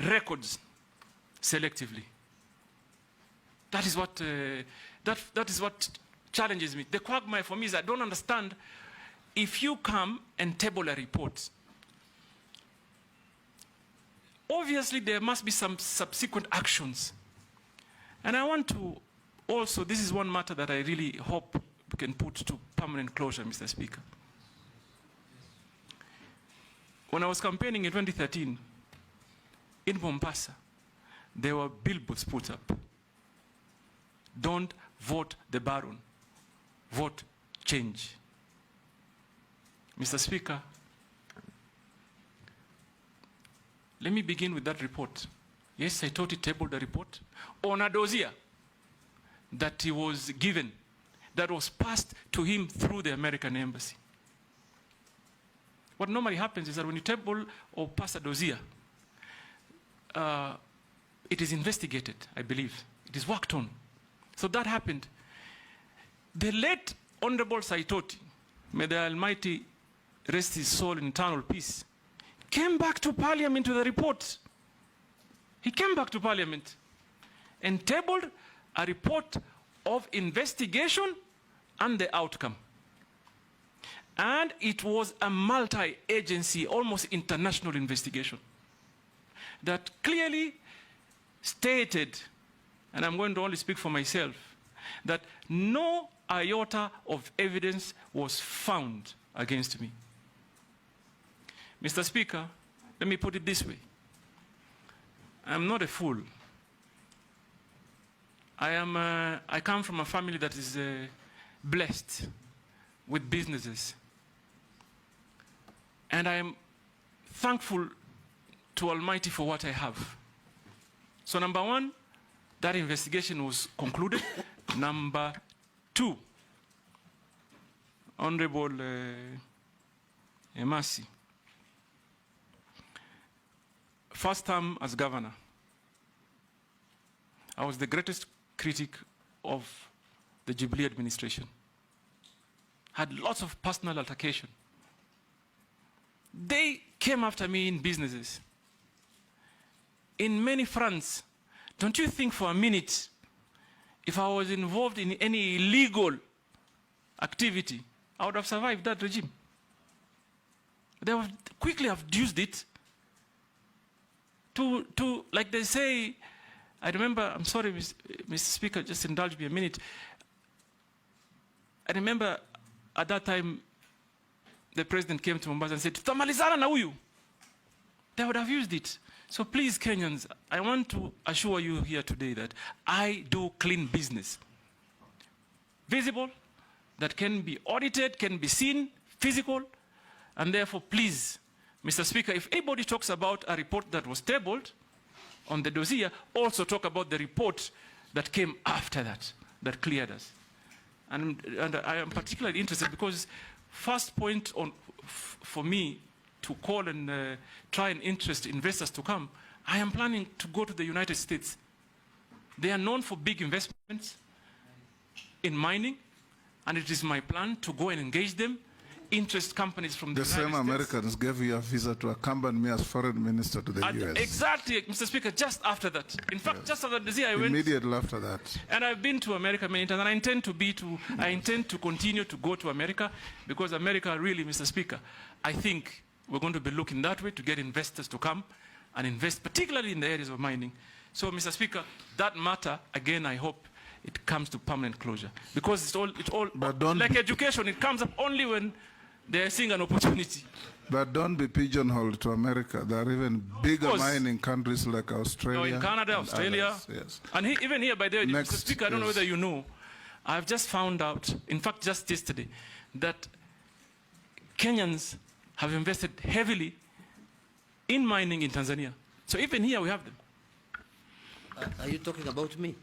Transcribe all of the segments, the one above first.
records selectively. That is what that is what challenges me. The quagmire for me is I don't understand. If you come and table a report, obviously there must be some subsequent actions. And I want to also, this is one matter that I really hope we can put to permanent closure, Mr. Speaker. When I was campaigning in 2013, in Mombasa, there were billboards put up. Don't vote the Baron, vote change. Mr. Speaker, let me begin with that report. Yes, I thought he tabled the report on a dossier that he was given, that was passed to him through the American embassy. What normally happens is that when you table or pass a dossier, it is investigated, I believe. It is worked on. So that happened. The late Honorable Saitoti, may the Almighty rest his soul in eternal peace, came back to Parliament with a report. He came back to Parliament and tabled a report of investigation and the outcome. And it was a multi-agency, almost international investigation that clearly stated, and I'm going to only speak for myself, that no iota of evidence was found against me. Mr. Speaker, let me put it this way. I'm not a fool. I come from a family that is blessed with businesses. And I am thankful to Almighty for what I have. So number one, that investigation was concluded. Number two, Honorable Emasi, first term as governor, I was the greatest critic of the Jubilee administration. Had lots of personal altercation. They came after me in businesses, in many fronts. Don't you think for a minute, if I was involved in any illegal activity, I would have survived that regime? They would quickly have used it to, like they say, I remember, I'm sorry, Mr. Speaker, just indulge me a minute. I remember at that time, the president came to Mombasa and said, "Tutamalizana na huyu." They would have used it. So please, Kenyans, I want to assure you here today that I do clean business. Visible, that can be audited, can be seen, physical, and therefore, please, Mr. Speaker, if anybody talks about a report that was tabled on the dossier, also talk about the report that came after that, that cleared us. And I am particularly interested because first point on for me to call and try and interest investors to come, I am planning to go to the United States. They are known for big investments in mining, and it is my plan to go and engage them, interest companies from the United States. The same Americans gave you a visa to accompany me as foreign minister to the US. Exactly, Mr. Speaker, just after that. In fact, just after the year I went. Immediately after that. And I've been to America many times, and I intend to continue to go to America, because America really, Mr. Speaker, I think we're going to be looking that way to get investors to come and invest, particularly in the areas of mining. So, Mr. Speaker, that matter, again, I hope it comes to permanent closure. Because it's all like education, it comes up only when they are seeing an opportunity. But don't be pigeonholed to America. There are even bigger mining countries like Australia. No, in Canada, Australia. Yes. And even here, by the way, Mr. Speaker, I don't know whether you know, I've just found out, in fact, just yesterday, that Kenyans have invested heavily in mining in Tanzania. So even here, we have them. Are you talking about me?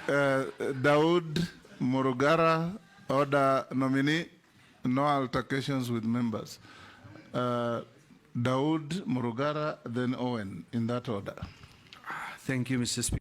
Daud Murugara, order nominee, no altercations with members. Daud Murugara, then Owen, in that order. Thank you, Mr. Speaker.